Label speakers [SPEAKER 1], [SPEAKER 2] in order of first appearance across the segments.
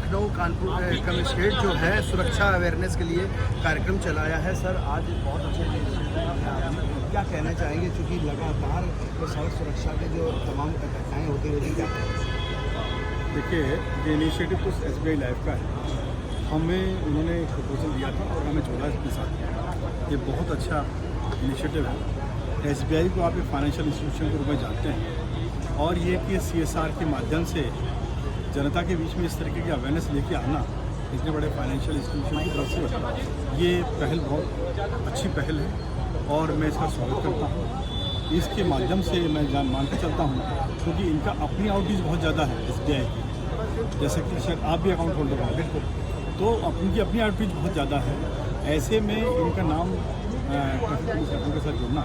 [SPEAKER 1] Lucknow Kanpur commissionerate जो है सुरक्षा अवेयरनेस के लिए कार्यक्रम चलाया है। सर आज बहुत अच्छे क्या कहना चाहेंगे, चूँकि लगातार सड़क सुरक्षा के जो तमाम घटनाएँ होती रहती क्या
[SPEAKER 2] देखिए, ये इनिशिएटिव तो SBI लाइफ का है। हमें उन्होंने प्रपोजल दिया था और हमें जोड़ा इसके साथ। ये बहुत अच्छा इनिशिएटिव है। SBI को आप एक फाइनेंशियल इंस्टीट्यूशन के रूप में जानते हैं और ये कि CSR के माध्यम से जनता के बीच में इस तरीके की अवेयरनेस लेके आना इतने बड़े फाइनेंशियल इंस्टीट्यूशन की तरफ से ये पहल बहुत अच्छी पहल है और मैं इसका स्वागत करता हूँ। इसके माध्यम से मैं मान के चलता हूँ क्योंकि इनका अपनी आउटरीच बहुत ज़्यादा है SBI की, जैसे कि शायद आप भी अकाउंट होल्डर होंगे तो उनकी अपनी आउटरीच बहुत ज़्यादा है। ऐसे में इनका नाम के साथ जुड़ना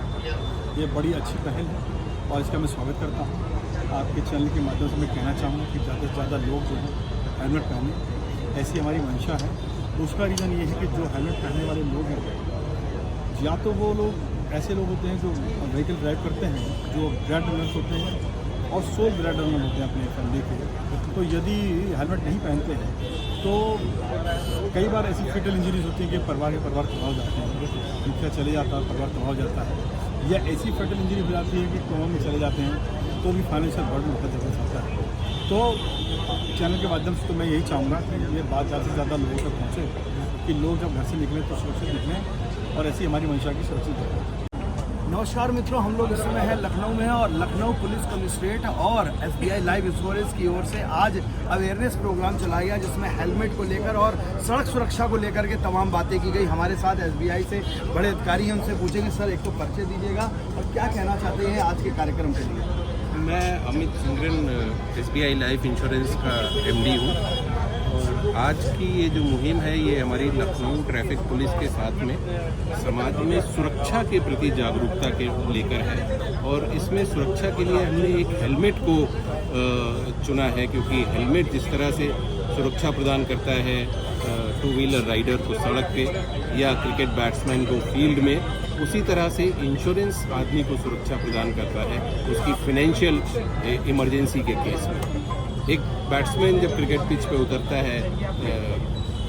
[SPEAKER 2] ये बड़ी अच्छी पहल है और इसका मैं स्वागत करता हूँ। आपके चैनल के माध्यम से मैं कहना चाहूँगा कि ज़्यादा से ज़्यादा लोग जो हैं हेलमेट पहने, ऐसी हमारी मंशा है। तो उसका रीज़न ये है कि जो हेलमेट पहनने वाले लोग हैं या तो वो लोग ऐसे लोग होते हैं जो व्हीकल ड्राइव करते हैं, जो ब्रेड रनर्स होते हैं और सोल ब्रेड रनर होते हैं अपने फैमिली के। तो यदि हेलमेट नहीं पहनते हैं तो कई बार ऐसी फेटल इंजरीज होती हैं कि परिवार तबाह हो जाते हैं, मुखिया चले जाता है, परिवार तबाह हो जाता है, या ऐसी फेटल इंजरी हो जाती है कि कोमा में चले जाते हैं तो भी फाइनेंशियल बर्डन होता जरूर सकता है। तो चैनल के माध्यम से तो मैं यही चाहूँगा कि ये बात ज़्यादा से ज़्यादा लोगों तक पहुँचे कि लोग जब घर से निकलें तो सुरक्षित निकलें और ऐसी हमारी मंशा की सुरक्षित रखें।
[SPEAKER 1] नमस्कार मित्रों, हम लोग इस समय हैं लखनऊ में और लखनऊ पुलिस कमिश्नरेट और SBI लाइफ इंश्योरेंस की ओर से आज अवेयरनेस प्रोग्राम चलाया गया जिसमें हेलमेट को लेकर और सड़क सुरक्षा को लेकर के तमाम बातें की गई। हमारे साथ SBI से बड़े अधिकारी हैं, उनसे पूछेंगे सर एक तो परिचय दीजिएगा और क्या कहना चाहते हैं आज के कार्यक्रम के लिए।
[SPEAKER 3] मैं अमित सिंगरन SBI लाइफ इंश्योरेंस का MD हूँ और आज की ये जो मुहिम है ये हमारी लखनऊ ट्रैफिक पुलिस के साथ में समाज में सुरक्षा के प्रति जागरूकता के लेकर है। और इसमें सुरक्षा के लिए हमने एक हेलमेट को चुना है क्योंकि हेलमेट जिस तरह से सुरक्षा प्रदान करता है टू व्हीलर राइडर को सड़क पे या क्रिकेट बैट्समैन को फील्ड में, उसी तरह से इंश्योरेंस आदमी को सुरक्षा प्रदान करता है उसकी फाइनेंशियल इमरजेंसी के केस में। एक बैट्समैन जब क्रिकेट पिच पे उतरता है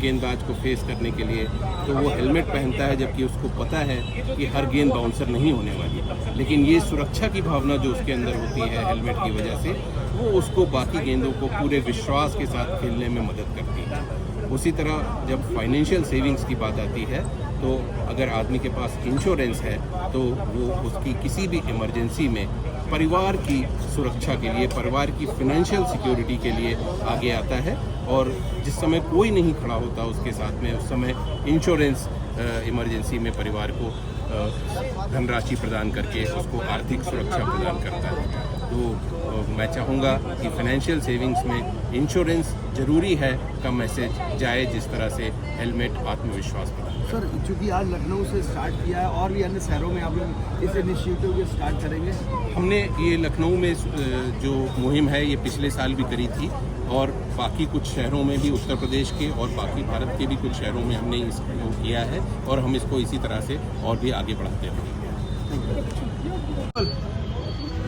[SPEAKER 3] गेंदबाज को फेस करने के लिए तो वो हेलमेट पहनता है, जबकि उसको पता है कि हर गेंद बाउंसर नहीं होने वाली, लेकिन ये सुरक्षा की भावना जो उसके अंदर होती है हेलमेट की वजह से वो उसको बाकी गेंदों को पूरे विश्वास के साथ खेलने में मदद करती है। उसी तरह जब फाइनेंशियल सेविंग्स की बात आती है तो अगर आदमी के पास इंश्योरेंस है तो वो उसकी किसी भी इमरजेंसी में परिवार की सुरक्षा के लिए, परिवार की फाइनेंशियल सिक्योरिटी के लिए आगे आता है और जिस समय कोई नहीं खड़ा होता उसके साथ में उस समय इंश्योरेंस इमरजेंसी में परिवार को धनराशि प्रदान करके उसको आर्थिक सुरक्षा प्रदान करता है। तो मैं चाहूँगा कि फाइनेंशियल सेविंग्स में इंश्योरेंस ज़रूरी है का मैसेज जाए जिस तरह से हेलमेट आत्मविश्वास प्रदान।
[SPEAKER 1] सर चूँकि आज लखनऊ से स्टार्ट किया है और भी अन्य शहरों में आप लोग इस इनिशिएटिव को स्टार्ट करेंगे।
[SPEAKER 3] हमने ये लखनऊ में जो मुहिम है ये पिछले साल भी करी थी और बाकी कुछ शहरों में भी, उत्तर प्रदेश के और बाकी भारत के भी कुछ शहरों में हमने इसको किया है और हम इसको इसी तरह से और भी आगे बढ़ाते रहेंगे।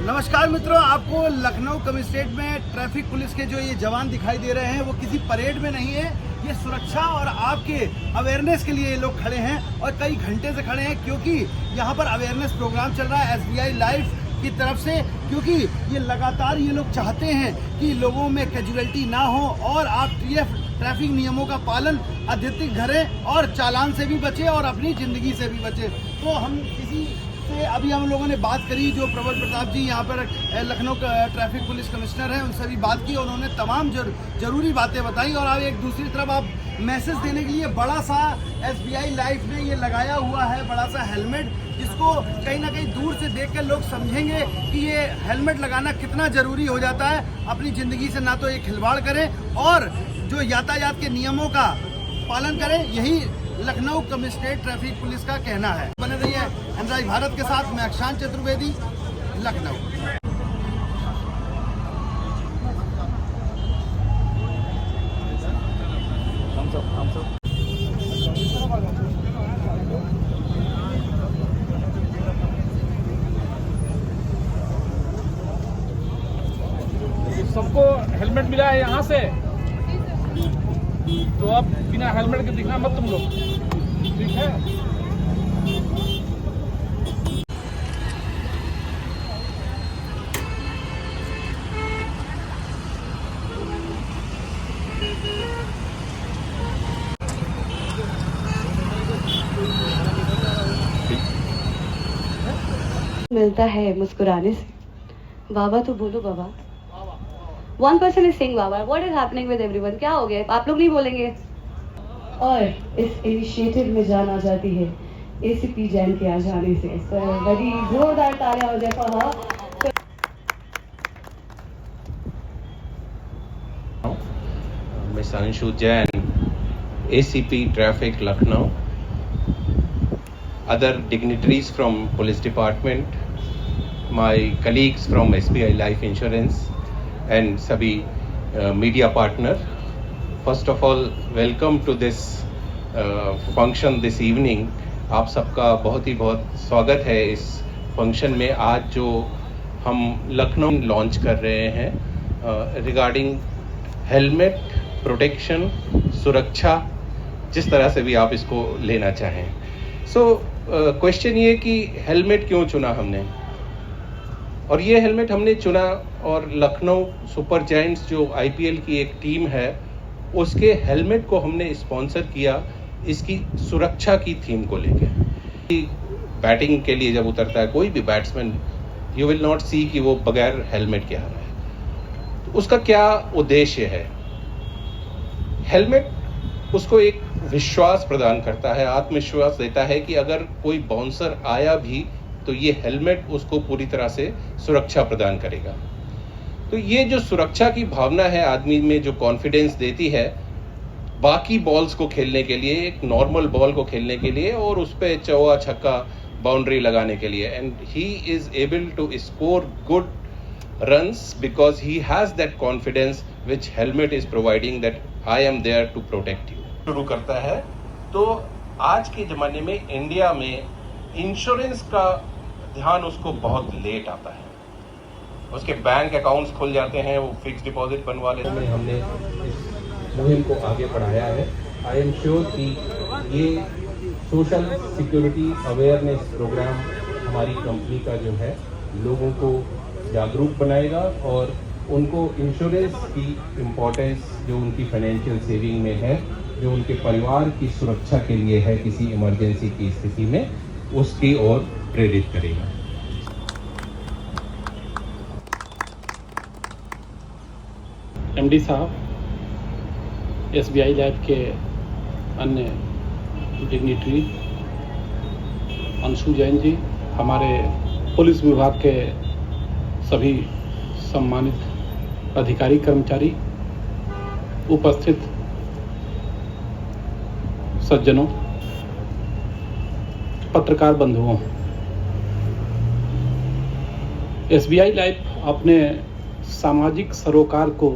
[SPEAKER 1] नमस्कार मित्रों, आपको लखनऊ कमिश्नरेट में ट्रैफिक पुलिस के जो ये जवान दिखाई दे रहे हैं वो किसी परेड में नहीं है, ये सुरक्षा और आपके अवेयरनेस के लिए ये लोग खड़े हैं और कई घंटे से खड़े हैं क्योंकि यहाँ पर अवेयरनेस प्रोग्राम चल रहा है SBI लाइफ की तरफ से, क्योंकि ये लगातार ये लोग चाहते हैं कि लोगों में कैजुअलिटी ना हो और आप ट्रैफिक नियमों का पालन अधिक करें और चालान से भी बचे और अपनी ज़िंदगी से भी बचे। तो हम किसी से अभी हम लोगों ने बात करी, जो प्रबल प्रताप जी यहाँ पर लखनऊ ट्रैफिक पुलिस कमिश्नर हैं, उनसे भी बात की और उन्होंने तमाम जरूरी बातें बताई। और अब एक दूसरी तरफ आप मैसेज देने के लिए बड़ा सा SBI लाइफ ने ये लगाया हुआ है बड़ा सा हेलमेट, जिसको कहीं ना कहीं दूर से देखकर लोग समझेंगे कि ये हेलमेट लगाना कितना ज़रूरी हो जाता है। अपनी ज़िंदगी से ना तो ये खिलवाड़ करें और जो यातायात के नियमों का पालन करें, यही लखनऊ कमिश्नरेट ट्रैफिक पुलिस का कहना है। बने रहिए एनराज भारत के साथ, मैं अक्षांत चतुर्वेदी, लखनऊ।
[SPEAKER 4] सबको हेलमेट मिला है यहाँ से। तो अब बिना हेलमेट के दिखना मत तुम लोग, ठीक है।
[SPEAKER 5] मिलता है मुस्कुराने से। बाबा तो बोलो बाबा। One person is saying Baba. What is happening with everyone? क्या हो गया? आप लोग नहीं बोलेंगे? और इस इनिशिएटिव में जान आ जाती है ACP जैन के आ जाने से। बड़ी जोरदार तालियां हो जाए फहा।
[SPEAKER 3] Miss Anshu Jain, ACP Traffic Lucknow, other dignitaries from Police Department, my colleagues from SBI Life Insurance and सभी media partner. First of all, welcome to this function this evening. आप सबका बहुत स्वागत है इस फंक्शन में। आज जो हम लखनऊ लॉन्च कर रहे हैं रिगार्डिंग हेलमेट प्रोटेक्शन, सुरक्षा, जिस तरह से भी आप इसको लेना चाहें। क्वेश्चन ये कि हेलमेट क्यों चुना हमने, और ये हेलमेट हमने चुना और लखनऊ सुपर जायंट्स जो IPL की एक टीम है उसके हेलमेट को हमने स्पॉन्सर किया इसकी सुरक्षा की थीम को लेकर। बैटिंग के लिए जब उतरता है कोई भी बैट्समैन, यू विल नॉट सी कि वो बगैर हेलमेट के आ रहा है। तो उसका क्या उद्देश्य है? हेलमेट उसको एक विश्वास प्रदान करता है, आत्मविश्वास देता है कि अगर कोई बाउंसर आया भी तो ये हेलमेट उसको पूरी तरह से सुरक्षा प्रदान करेगा। तो ये जो सुरक्षा की भावना है आदमी में, जो कॉन्फिडेंस देती है बाकी बॉल्स को खेलने के लिए, एक नॉर्मल बॉल को खेलने के लिए और उस पर चौका छक्का बाउंड्री लगाने के लिए, and he is able to score good runs because he has that confidence which helmet is providing that I am there to protect you. शुरू करता है। तो आज के ज़माने में इंडिया में इंश्योरेंस का ध्यान उसको बहुत लेट आता है। उसके बैंक अकाउंट्स खुल जाते हैं, वो फिक्स डिपॉजिट बनवा लेते हैं। हमने इस मुहिम को आगे बढ़ाया है। आई एम श्योर कि ये सोशल सिक्योरिटी अवेयरनेस प्रोग्राम हमारी कंपनी का जो है लोगों को जागरूक बनाएगा और उनको इंश्योरेंस की इम्पोर्टेंस जो उनकी फाइनेंशियल सेविंग में है, जो उनके परिवार की सुरक्षा के लिए है किसी इमरजेंसी की स्थिति में, उसकी ओर प्रेरित करेगा।
[SPEAKER 4] MD साहब, SBI लाइफ के अन्य डिग्निटरी, अंशु जैन जी, हमारे पुलिस विभाग के सभी सम्मानित अधिकारी कर्मचारी, उपस्थित सज्जनों, पत्रकार बंधुओं, SBI लाइफ अपने सामाजिक सरोकार को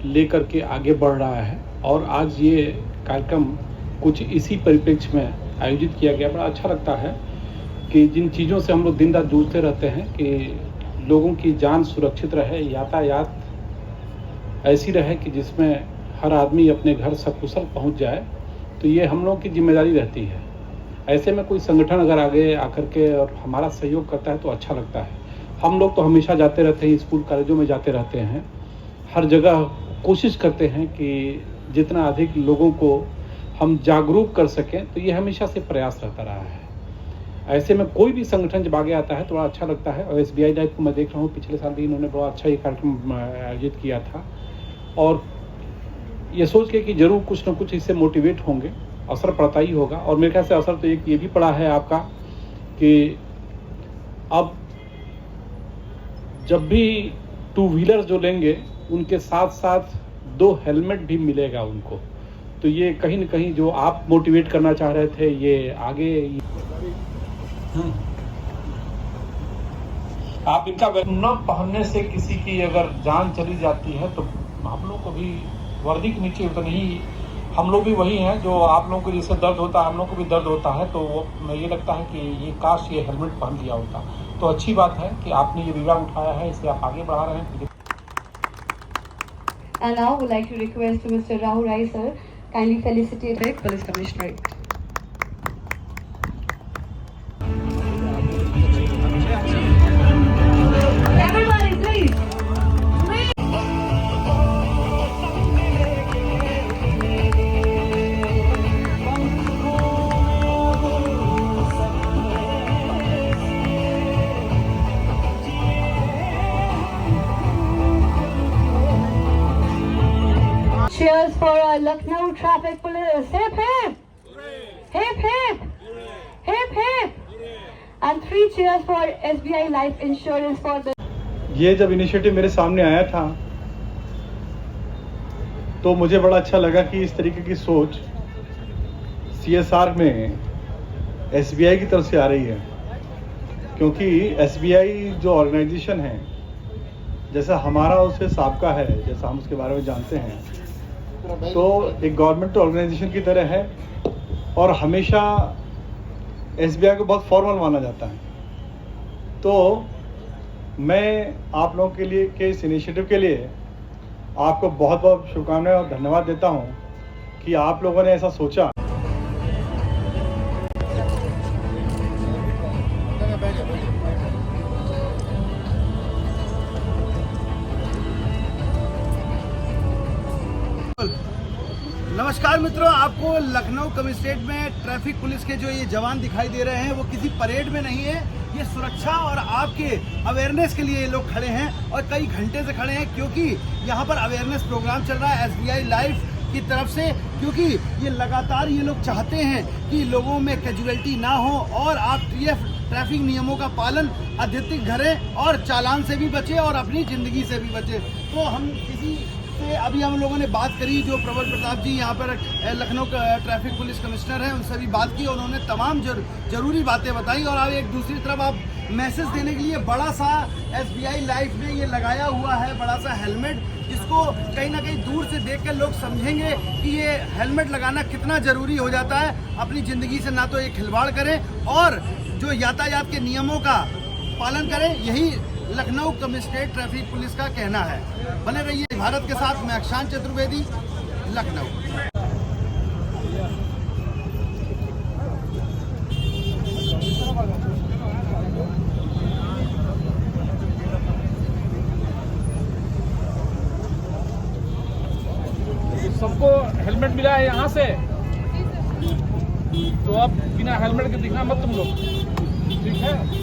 [SPEAKER 4] लेकर के आगे बढ़ रहा है और आज ये कार्यक्रम कुछ इसी परिप्रेक्ष्य में आयोजित किया गया। बड़ा अच्छा लगता है कि जिन चीज़ों से हम लोग दिन रात जूझते रहते हैं कि लोगों की जान सुरक्षित रहे, यातायात ऐसी रहे कि जिसमें हर आदमी अपने घर सकुशल पहुंच जाए, तो ये हम लोगों की जिम्मेदारी रहती है। ऐसे में कोई संगठन अगर आगे आकर के और हमारा सहयोग करता है तो अच्छा लगता है। हम लोग तो हमेशा जाते रहते हैं, स्कूल कॉलेजों में जाते रहते हैं, हर जगह कोशिश करते हैं कि जितना अधिक लोगों को हम जागरूक कर सकें, तो ये हमेशा से प्रयास रहता रहा है। ऐसे में कोई भी संगठन जब आगे आता है तो बड़ा अच्छा लगता है। और SBI लाइफ को मैं देख रहा हूँ, पिछले साल भी इन्होंने बड़ा अच्छा ये कार्यक्रम आयोजित किया था और ये सोच के कि जरूर कुछ न कुछ इससे मोटिवेट होंगे, असर पड़ता ही होगा। और मेरे ख्याल से असर तो एक ये भी पड़ा है आपका कि अब जब भी टू व्हीलर जो लेंगे उनके साथ साथ 2 हेलमेट भी मिलेगा उनको। तो ये कहीं न कहीं जो आप मोटिवेट करना चाह रहे थे, ये आगे आप इनका न पहनने से किसी की अगर जान चली जाती है तो हम लोग को भी वर्दी के नीचे उतनी ही, हम लोग भी वही हैं जो आप लोगों को जैसे दर्द होता है, हम लोग को भी दर्द होता है। तो मैं ये लगता है कि ये काश ये हेलमेट पहन लिया होता। तो अच्छी बात है कि आपने ये विवाद उठाया है, इसे आप आगे बढ़ा रहे हैं।
[SPEAKER 5] And now would like to request Mr. Rahul Rai sir Kindly felicitate Police Commissioner. Everybody, please. Cheers for our Lucknow Traffic Police. Hip hip! Hip hip! Hip hip! And 3 cheers for SBI Life Insurance for the.
[SPEAKER 2] ये जब initiative मेरे सामने आया था तो मुझे बड़ा अच्छा लगा कि इस तरीके की सोच CSR में SBI की तरफ से आ रही है, क्योंकि SBI जो ऑर्गेनाइजेशन है, जैसा हमारा उससे साबका है, जैसा हम उसके बारे में जानते हैं, तो एक गवर्नमेंट ऑर्गेनाइजेशन की तरह है और हमेशा SBI को बहुत फॉर्मल माना जाता है। तो मैं आप लोगों के लिए के इस इनिशिएटिव के लिए आपको बहुत बहुत शुभकामनाएं और धन्यवाद देता हूं कि आप लोगों ने ऐसा सोचा।
[SPEAKER 1] नमस्कार मित्रों, आपको लखनऊ कमिश्नरेट में ट्रैफिक पुलिस के जो ये जवान दिखाई दे रहे हैं वो किसी परेड में नहीं है। ये सुरक्षा और आपके अवेयरनेस के लिए ये लोग खड़े हैं और कई घंटे से खड़े हैं, क्योंकि यहाँ पर अवेयरनेस प्रोग्राम चल रहा है SBI लाइफ की तरफ से, क्योंकि ये लगातार ये लोग चाहते हैं कि लोगों में कैजुअलिटी ना हो और आप ट्रैफिक नियमों का पालन अत्यधिक करें और चालान से भी बचे और अपनी ज़िंदगी से भी बचे। तो हम किसी से अभी हम लोगों ने बात करी, जो प्रबल प्रताप जी यहाँ पर लखनऊ ट्रैफिक पुलिस कमिश्नर हैं, उनसे भी बात की। उन्होंने तमाम जरूरी बातें बताई और अब एक दूसरी तरफ आप मैसेज देने के लिए बड़ा सा SBI लाइफ में ये लगाया हुआ है, बड़ा सा हेलमेट, जिसको कहीं ना कहीं दूर से देखकर लोग समझेंगे कि ये हेलमेट लगाना कितना ज़रूरी हो जाता है। अपनी ज़िंदगी से ना तो ये खिलवाड़ करें और जो यातायात के नियमों का पालन करें, यही लखनऊ कमिश्नरेट ट्रैफिक पुलिस का कहना है। बने रहिए भारत के साथ। मैं अक्षांत चतुर्वेदी, लखनऊ।
[SPEAKER 6] सबको हेलमेट मिला है यहाँ से, तो अब बिना हेलमेट के दिखना मत तुम लोग, ठीक है।